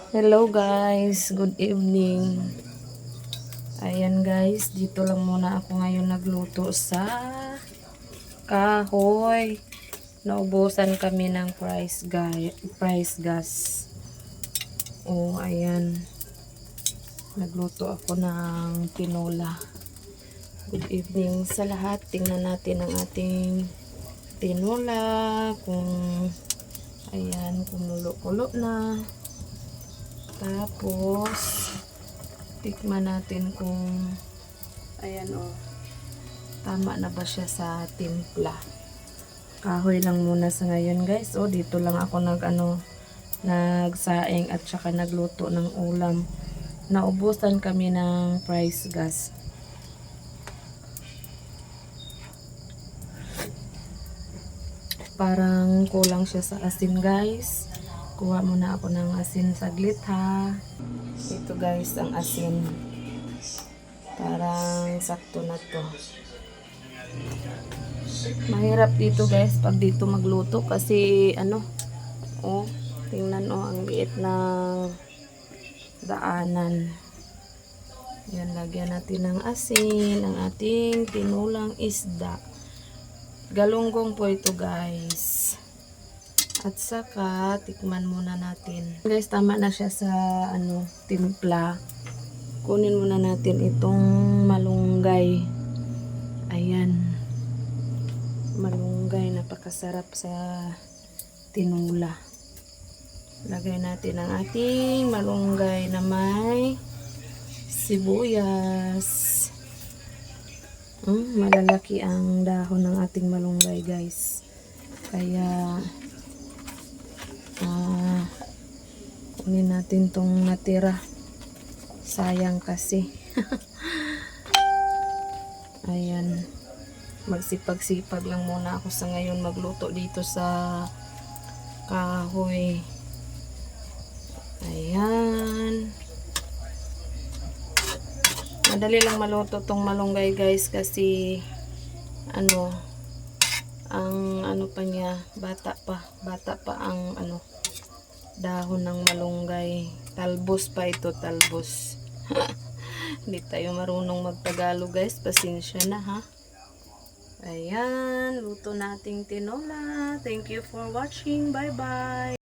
Hello guys, good evening. Ayan guys, dito lang muna ako ngayon nagluto sa kahoy. Naubusan kami ng price gas. Oh, ayan. Nagluto ako ng tinola. Good evening sa lahat. Tingnan natin ang ating tinola kung ayan, kumulo-kulo na. Tapos tikman natin kung ayan tama na ba siya sa timpla. Kahoy lang muna sa ngayon guys. Dito lang ako nagsaing at saka nagluto ng ulam. Naubusan kami ng price gas. Parang kulang siya sa asin guys. Kuha muna ako ng asin saglit ha. Ito guys ang asin. Parang sakto na to. Mahirap dito guys pag dito magluto kasi tingnan ang liit ng daanan. Yan, lagyan natin ng asin ang ating tinulang isda. Galunggong po ito guys. At saka tikman muna natin. Guys, tama na siya sa timpla. Kunin muna natin itong malunggay. Ayan. Malunggay, napakasarap sa tinula. Lagay natin ang ating malunggay na may sibuyas. Malalaki ang dahon ng ating malunggay guys. Kaya kunin natin tong natira. Sayang kasi. Ayan. Magsipag-sipag lang muna ako sa ngayon magluto dito sa kahoy. Ayan. Madali lang maluto tong malunggay guys kasi ang pa niya, bata pa ang dahon ng malunggay. Talbos pa ito, talbos. Hindi tayo marunong magtagalog guys, pasensya na ha. Ayan, luto nating tinola. Thank you for watching. Bye bye.